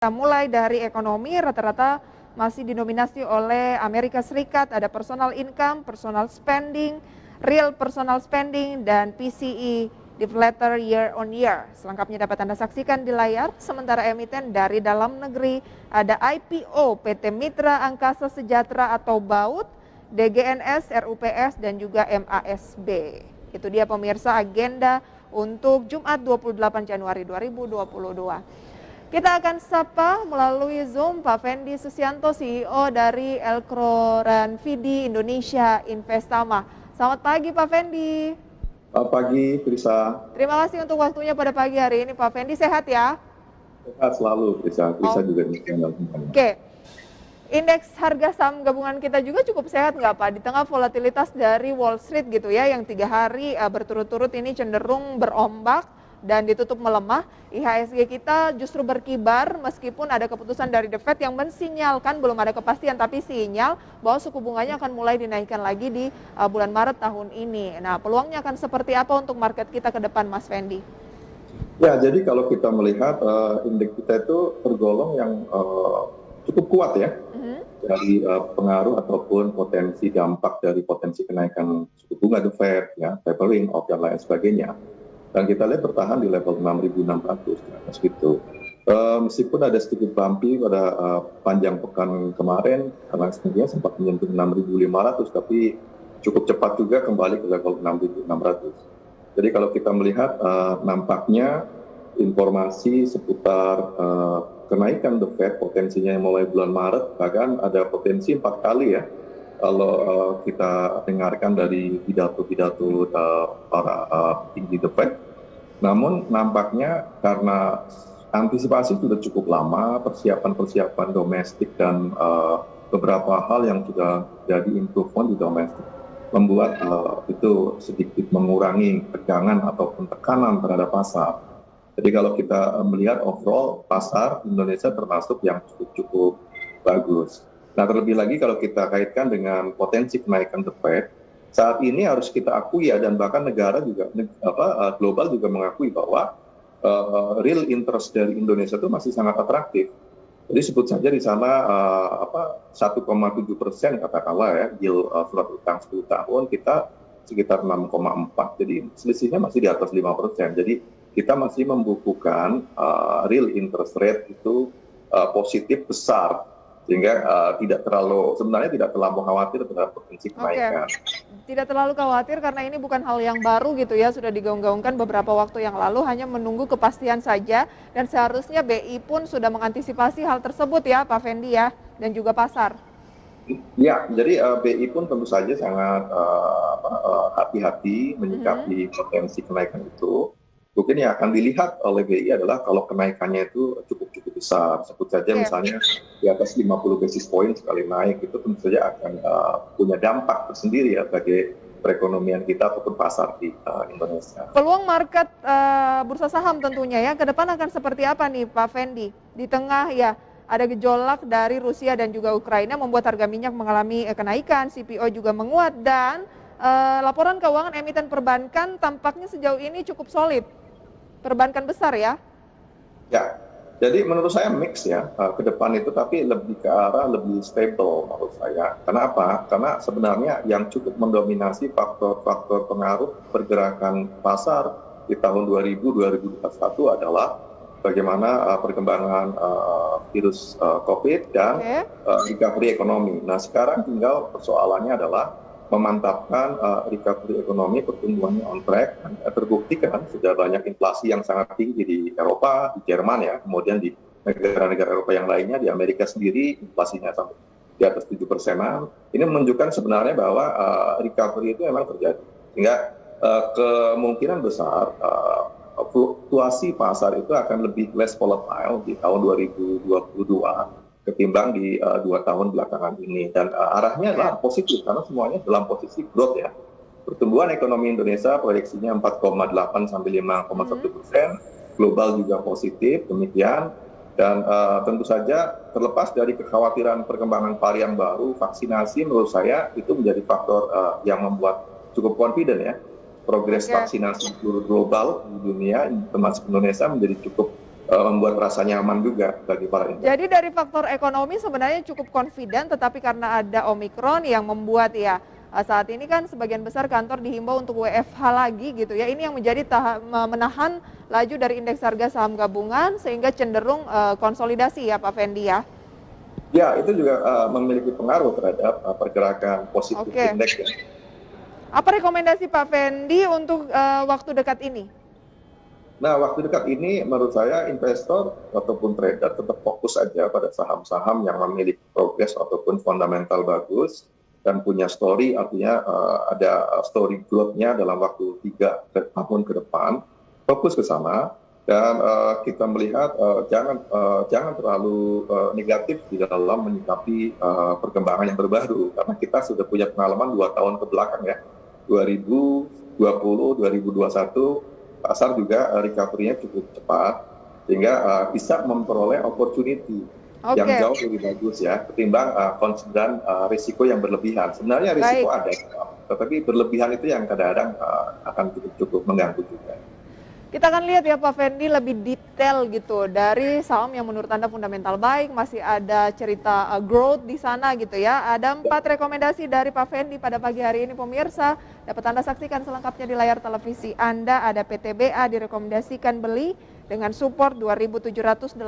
Kita mulai dari ekonomi, rata-rata masih didominasi oleh Amerika Serikat, ada personal income, personal spending, real personal spending, dan PCE, deflator year on year. Selengkapnya dapat Anda saksikan di layar. Sementara emiten dari dalam negeri ada IPO PT Mitra Angkasa Sejahtera atau BAUT, DGNS, RUPS, dan juga MASB. Itu dia pemirsa agenda untuk Jumat 28 Januari 2022. Kita akan sapa melalui Zoom Pak Fendi Susianto, CEO dari Elcro Ranvidi Indonesia Investama. Selamat pagi Pak Fendi. Selamat pagi, Trisa. Terima kasih untuk waktunya pada pagi hari ini Pak Fendi. Sehat ya? Sehat selalu, Trisa. Trisa juga di channel. Oke. Indeks harga saham gabungan kita juga cukup sehat nggak Pak? Di tengah volatilitas dari Wall Street gitu ya, yang 3 hari berturut-turut ini cenderung berombak dan ditutup melemah. IHSG kita justru berkibar meskipun ada keputusan dari The Fed yang mensinyalkan, belum ada kepastian tapi sinyal bahwa suku bunganya akan mulai dinaikkan lagi di bulan Maret tahun ini. Nah, peluangnya akan seperti apa untuk market kita ke depan Mas Fendi? Ya, jadi kalau kita melihat indeks kita itu tergolong yang cukup kuat ya, dari pengaruh ataupun potensi dampak dari potensi kenaikan suku bunga The Fed, ya, tapering off dan lain sebagainya. Dan kita lihat bertahan di level 6.600 di atas gitu. Meskipun ada sedikit bumpy pada panjang pekan kemarin, karena sebenarnya sempat menyentuh 6.500, tapi cukup cepat juga kembali ke level 6.600. Jadi kalau kita melihat nampaknya informasi seputar kenaikan The Fed potensinya mulai bulan Maret, bahkan ada potensi 4 kali ya, kalau kita dengarkan dari pidato-pidato para tinggi The Fed. Namun nampaknya karena antisipasi sudah cukup lama, persiapan domestik dan beberapa hal yang sudah jadi improvement di domestik, membuat itu sedikit mengurangi tegangan ataupun tekanan terhadap pasar. Jadi kalau kita melihat overall pasar Indonesia termasuk yang cukup bagus. Nah, terlebih lagi kalau kita kaitkan dengan potensi kenaikan The Fed, saat ini harus kita akui ya, dan bahkan negara juga, global juga mengakui bahwa real interest dari Indonesia itu masih sangat atraktif. Jadi sebut saja di sana 1,7% katakanlah ya, yield surat utang 10 tahun kita sekitar 6,4. Jadi selisihnya masih di atas 5%. Jadi kita masih membukukan real interest rate itu positif besar. Sehingga sebenarnya tidak terlalu khawatir terhadap potensi kenaikan. Tidak terlalu khawatir karena ini bukan hal yang baru gitu ya, sudah digaung-gaungkan beberapa waktu yang lalu, hanya menunggu kepastian saja, dan seharusnya BI pun sudah mengantisipasi hal tersebut ya Pak Fendi ya, dan juga pasar. Ya, jadi BI pun tentu saja sangat hati-hati menyikapi potensi kenaikan itu. Mungkin yang akan dilihat oleh BI adalah kalau kenaikannya itu cukup besar, sebut saja misalnya di atas 50 basis point sekali naik, itu tentu saja akan punya dampak tersendiri ya bagi perekonomian kita ataupun pasar di Indonesia. Peluang market bursa saham tentunya ya, ke depan akan seperti apa nih Pak Fendi? Di tengah ya ada gejolak dari Rusia dan juga Ukraina membuat harga minyak mengalami kenaikan, CPO juga menguat, dan laporan keuangan emiten perbankan tampaknya sejauh ini cukup solid. Perbankan besar ya? Ya, jadi menurut saya mix ya ke depan itu, tapi lebih ke arah lebih stable menurut saya. Kenapa? Karena sebenarnya yang cukup mendominasi faktor-faktor pengaruh pergerakan pasar di tahun 2021 adalah bagaimana perkembangan virus COVID dan recovery ekonomi. Nah, sekarang tinggal persoalannya adalah memantapkan recovery ekonomi, pertumbuhannya on track. Terbukti kan sudah banyak inflasi yang sangat tinggi di Eropa, di Jerman ya, kemudian di negara-negara Eropa yang lainnya, di Amerika sendiri inflasinya sampai di atas 7%. Ini menunjukkan sebenarnya bahwa recovery itu memang terjadi. Sehingga kemungkinan besar fluktuasi pasar itu akan lebih less volatile di tahun 2022 ketimbang di 2 tahun belakangan ini, dan arahnya adalah positif karena semuanya dalam posisi growth ya. Pertumbuhan ekonomi Indonesia proyeksinya 4,8 sampai 5,1%, global juga positif demikian, dan tentu saja terlepas dari kekhawatiran perkembangan varian baru, vaksinasi menurut saya itu menjadi faktor yang membuat cukup confident ya. Progres vaksinasi global di dunia termasuk Indonesia menjadi cukup membuat rasa nyaman juga bagi para investor. Jadi dari faktor ekonomi sebenarnya cukup confident, tetapi karena ada Omikron yang membuat ya saat ini kan sebagian besar kantor dihimbau untuk WFH lagi gitu ya. Ini yang menjadi menahan laju dari indeks harga saham gabungan sehingga cenderung konsolidasi ya Pak Fendi ya. Ya, itu juga memiliki pengaruh terhadap pergerakan positif indeks ya. Apa rekomendasi Pak Fendi untuk waktu dekat ini? Nah, waktu dekat ini menurut saya investor ataupun trader tetap fokus aja pada saham-saham yang memiliki progres ataupun fundamental bagus dan punya story, artinya ada story growth-nya dalam waktu 3 tahun ke depan, fokus ke sana. Dan kita melihat jangan terlalu negatif di dalam menyikapi perkembangan yang terbaru, karena kita sudah punya pengalaman 2 tahun ke belakang ya, 2020, 2021, pasar juga recovery-nya cukup cepat, sehingga bisa memperoleh opportunity yang jauh lebih bagus ya, ketimbang konsideran risiko yang berlebihan. Sebenarnya risiko ada, tetapi berlebihan itu yang kadang-kadang akan cukup mengganggu juga. Kita akan lihat ya Pak Fendi lebih detail gitu dari saham yang menurut Anda fundamental baik, masih ada cerita growth di sana gitu ya. Ada 4 rekomendasi dari Pak Fendi pada pagi hari ini pemirsa. Dapat Anda saksikan selengkapnya di layar televisi Anda. Ada PTBA direkomendasikan beli dengan support 2.780,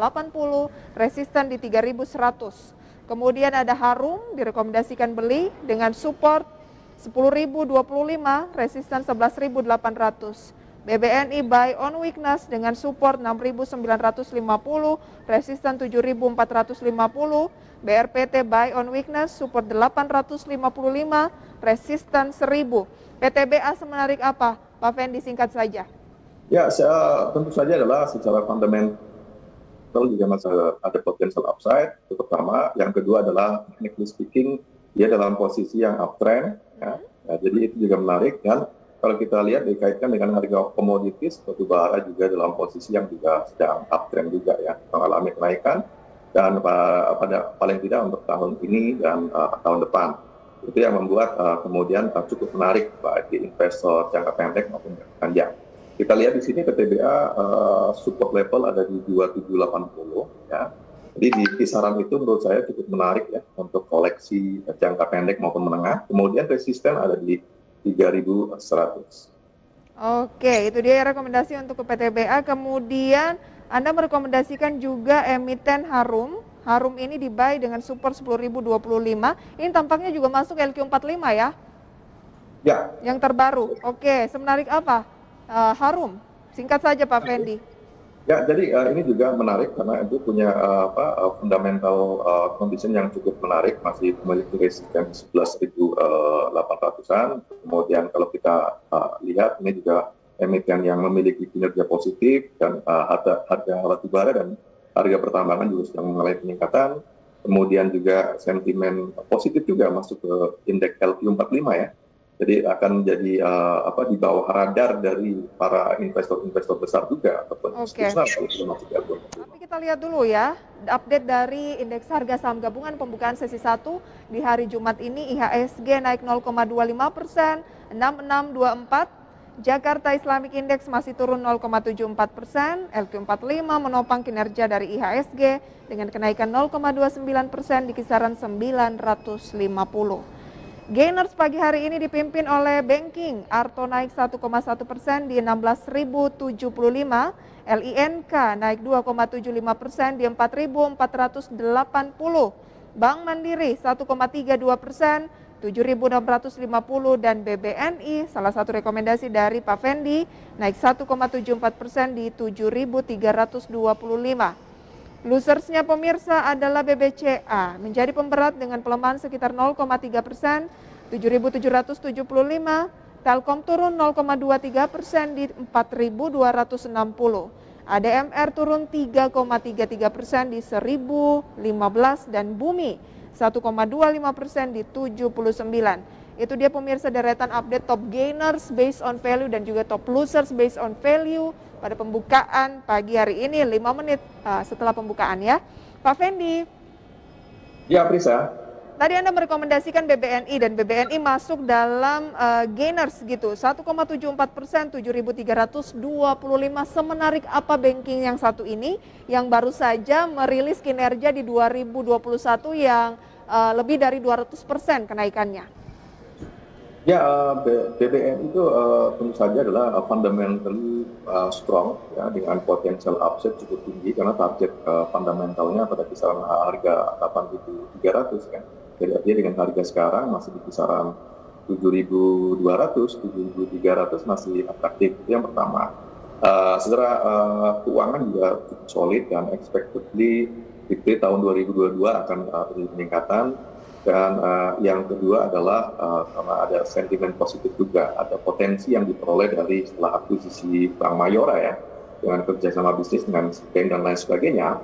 resisten di 3.100. Kemudian ada Harum direkomendasikan beli dengan support 10.025, resisten 11.800. BBNI buy on weakness dengan support 6.950, resisten 7.450. BRPT buy on weakness, support 855, resisten 1.000. PTBA semenarik apa? Pak Fendi singkat saja. Ya, tentu saja adalah secara fundamental juga masih ada potential upside, itu pertama. Yang kedua adalah technically speaking, dia dalam posisi yang uptrend. Ya. Jadi itu juga menarik. Dan kalau kita lihat dikaitkan dengan harga komoditis, batu bara juga dalam posisi yang juga sedang uptrend juga ya, mengalami kenaikan, dan pada paling tidak untuk tahun ini dan tahun depan. Itu yang membuat kemudian cukup menarik bagi investor jangka pendek maupun jangka panjang. Kita lihat di sini PTBA support level ada di 2780 ya. Jadi di kisaran itu menurut saya cukup menarik ya untuk koleksi jangka pendek maupun menengah. Kemudian resisten ada di 3.100. Oke, itu dia rekomendasi untuk ke PTBA. Kemudian Anda merekomendasikan juga emiten Harum. Harum ini di-buy dengan support 10.025. Ini tampaknya juga masuk LQ45 ya? Ya. Yang terbaru. Oke, semenarik apa? Harum. Singkat saja Pak Fendi. Ya, jadi ini juga menarik karena itu punya fundamental condition yang cukup menarik, masih memiliki resisten 11.800-an. Kemudian kalau kita lihat ini juga emiten yang memiliki kinerja positif dan harga batubara dan harga pertambangan juga sedang mengalami peningkatan. Kemudian juga sentimen positif juga masuk ke indeks LQ45 ya. Jadi akan menjadi di bawah radar dari para investor-investor besar juga ataupun institusional kalau sudah masuk ke LQ45. Tapi kita lihat dulu ya, update dari indeks harga saham gabungan pembukaan sesi 1 di hari Jumat ini. IHSG naik 0,25%, 6624. Jakarta Islamic Index masih turun 0,74%, LQ45 menopang kinerja dari IHSG dengan kenaikan 0,29% di kisaran 950. Gainers pagi hari ini dipimpin oleh banking, Arto naik 1,1% di 16.075, LINK naik 2,75% di 4.480, Bank Mandiri 1,32%, 7.650, dan BBNI salah satu rekomendasi dari Pak Fendi naik 1,74% di 7.325. Losersnya pemirsa adalah BBCA, menjadi pemberat dengan pelemahan sekitar 0,3%, 7.775, Telkom turun 0,23% di 4.260, ADMR turun 3,33% di 1.015, dan Bumi 1,25% di 79. Itu dia pemirsa deretan update top gainers based on value dan juga top losers based on value pada pembukaan pagi hari ini 5 menit setelah pembukaan ya. Pak Fendi. Ya, Prisa. Tadi Anda merekomendasikan BBNI dan BBNI masuk dalam gainers gitu, 1,74%, 7.325. Semenarik apa banking yang satu ini yang baru saja merilis kinerja di 2021 yang lebih dari 200% kenaikannya? Ya, BBNI itu tentu saja adalah fundamentally strong ya, dengan potensial upside cukup tinggi karena target fundamentalnya pada kisaran harga 8.300 kan. Jadi artinya dengan harga sekarang masih di kisaran 7.200, 7.300 masih atraktif. Itu yang pertama. Secara keuangan juga cukup solid dan expectedly di tahun 2022 akan terjadi peningkatan. Dan yang kedua adalah karena ada sentimen positif juga, ada potensi yang diperoleh dari setelah akuisisi Bank Mayora ya, dengan kerjasama bisnis dengan bank dan lain sebagainya,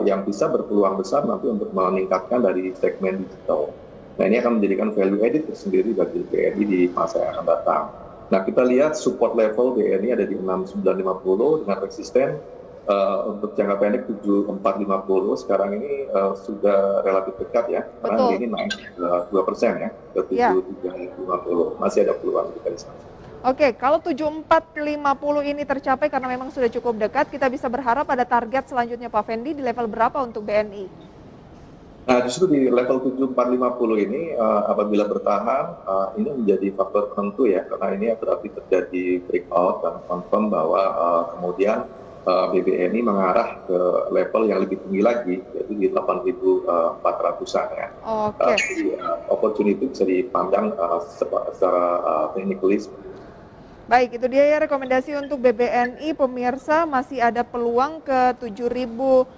yang bisa berpeluang besar nanti untuk meningkatkan dari segmen digital. Nah ini akan menjadikan value added tersendiri bagi BNI di masa yang akan datang. Nah kita lihat support level BNI ada di 6.950 dengan resisten untuk jangka pendek 7.450. Sekarang ini sudah relatif dekat ya, karena ini naik 2% ya ke 7.350. Masih ada peluang kita di sana. Oke, kalau 7.450 ini tercapai karena memang sudah cukup dekat, kita bisa berharap ada target selanjutnya Pak Fendi di level berapa untuk BNI? Nah, justru di level 7.450 ini apabila bertahan, ini menjadi faktor penentu ya, karena ini berarti terjadi breakout dan confirm bahwa kemudian BBNI mengarah ke level yang lebih tinggi lagi, yaitu di 8.400-an ya. Oke. Opportunity bisa dipandang secara technicalis. Baik, itu dia ya rekomendasi untuk BBNI. Pemirsa, masih ada peluang ke 7.450.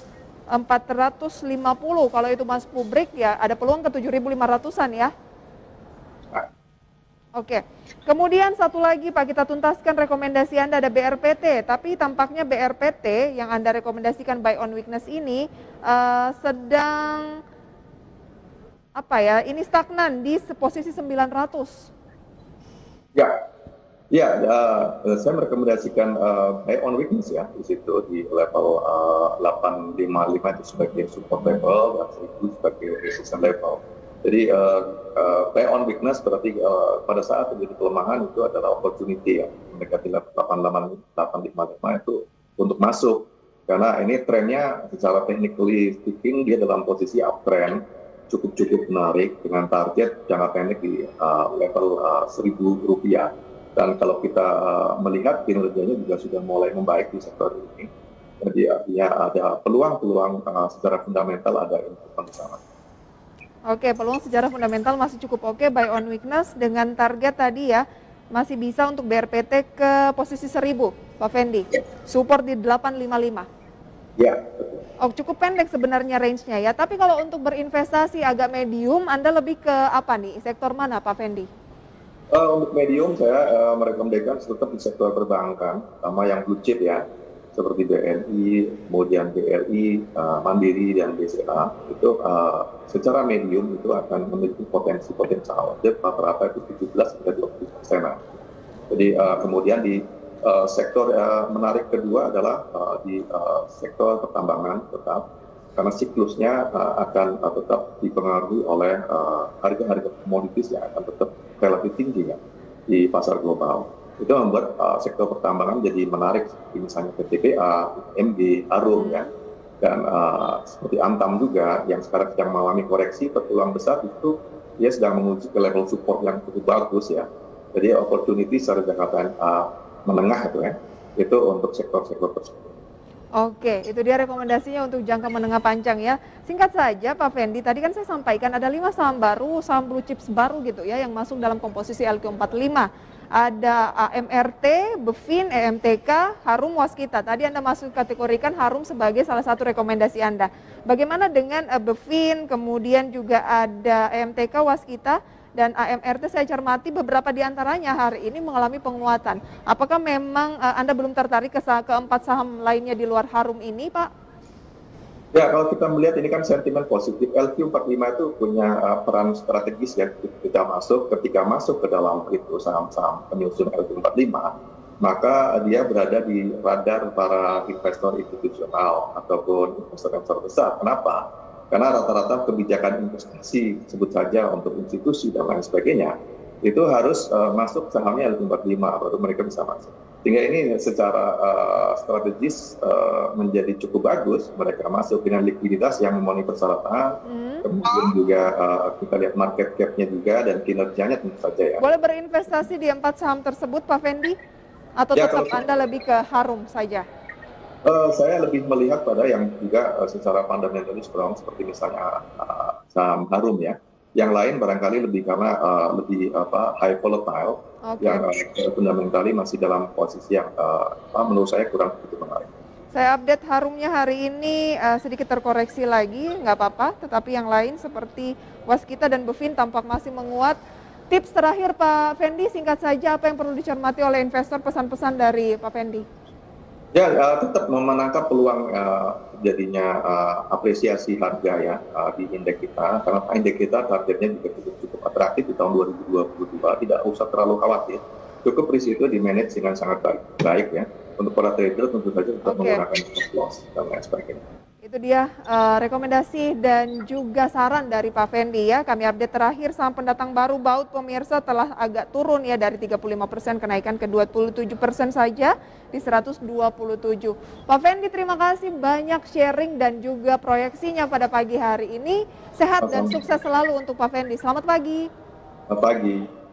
Kalau itu Mas Publik ya, ada peluang ke 7.500-an ya. Oke, kemudian satu lagi Pak, kita tuntaskan rekomendasi Anda, ada BRPT. Tapi tampaknya BRPT yang Anda rekomendasikan buy on weakness ini sedang ini stagnan di posisi 900. Ya, saya merekomendasikan buy on weakness ya, di situ di level 855 itu sebagai support level dan 1000 sebagai resistance level. Jadi buy on weakness berarti pada saat terjadi pelemahan itu adalah opportunity ya, mendekati 855 itu untuk masuk. Karena ini trennya secara technically speaking dia dalam posisi uptrend cukup menarik dengan target jangka pendek di level Rp1.000. Dan kalau kita melihat kinerjanya juga sudah mulai membaik di sektor ini. Jadi artinya ada peluang secara fundamental ada improvement di sana. Oke, peluang secara fundamental masih cukup oke, buy on weakness dengan target tadi ya, masih bisa untuk BRPT ke posisi 1000, Pak Fendi. Support di 855. Ya. Oh, cukup pendek sebenarnya range-nya ya. Tapi kalau untuk berinvestasi agak medium, Anda lebih ke apa nih? Sektor mana, Pak Fendi? Untuk medium saya merekomendasikan tetap di sektor perbankan, sama yang blue chip ya, seperti BNI, kemudian BRI, Mandiri dan BCA. Itu secara medium itu akan memiliki potensial rata-rata itu 17-20%. Jadi kemudian di sektor menarik kedua adalah di sektor pertambangan tetap, karena siklusnya akan tetap dipengaruhi oleh harga-harga komoditis yang akan tetap relatif tinggi ya di pasar global. Itu membuat sektor pertambangan jadi menarik, seperti misalnya PTBA, MG, Harum ya, dan seperti Antam juga yang sekarang sedang mengalami koreksi, peluang besar itu dia sedang menguji ke level support yang cukup bagus ya. Jadi opportunity secara jangka menengah itu untuk sektor-sektor tersebut. Oke, itu dia rekomendasinya untuk jangka menengah panjang ya. Singkat saja Pak Fendi, tadi kan saya sampaikan ada 5 saham baru, saham blue chips baru gitu ya yang masuk dalam komposisi LQ45. Ada AMRT, Befin, EMTK, Harum, Waskita. Tadi Anda masuk kategorikan Harum sebagai salah satu rekomendasi Anda. Bagaimana dengan Befin, kemudian juga ada EMTK, Waskita, dan AMRT saya cermati beberapa di antaranya hari ini mengalami penguatan. Apakah memang Anda belum tertarik ke keempat saham lainnya di luar Harum ini, Pak? Ya, kalau kita melihat ini kan sentimen positif, LQ45 itu punya peran strategis ya ketika masuk ke dalam itu saham-saham penyusun LQ45, maka dia berada di radar para investor institusional ataupun investor besar. Kenapa? Karena rata-rata kebijakan investasi, sebut saja untuk institusi dan lain sebagainya, itu harus masuk sahamnya L45 baru mereka bisa masuk. Sehingga ini secara strategis menjadi cukup bagus mereka masuk dengan likuiditas yang memenuhi persyaratan. Kemudian juga kita lihat market cap-nya juga dan kinerjanya tentu saja ya. Boleh berinvestasi di 4 saham tersebut, Pak Fendi? Atau Ya, tetap Anda lebih ke Harum saja? Saya lebih melihat pada yang juga secara fundamentalnya strong seperti misalnya saham Harum ya. Yang lain barangkali lebih karena lebih high volatile, yang fundamentally masih dalam posisi yang menurut saya kurang begitu menarik. Saya update Harumnya hari ini sedikit terkoreksi lagi, nggak apa-apa. Tetapi yang lain seperti Waskita dan Bevin tampak masih menguat. Tips terakhir Pak Fendi, singkat saja apa yang perlu dicermati oleh investor, pesan-pesan dari Pak Fendi? Ya, tetap menangkap peluang jadinya apresiasi harga ya di indeks kita, karena indeks kita targetnya juga cukup atraktif di tahun 2022, tidak usah terlalu khawatir, cukup risiko di manage dengan sangat baik ya. Untuk para trader tentu saja tetap menggunakan stop loss dan lain sebagainya. Itu dia rekomendasi dan juga saran dari Pak Fendi ya. Kami update terakhir saham pendatang baru BAUT pemirsa telah agak turun ya dari 35% kenaikan ke 27% saja di 127. Pak Fendi terima kasih banyak sharing dan juga proyeksinya pada pagi hari ini. Sehat dan sukses selalu untuk Pak Fendi. Selamat pagi. Selamat pagi.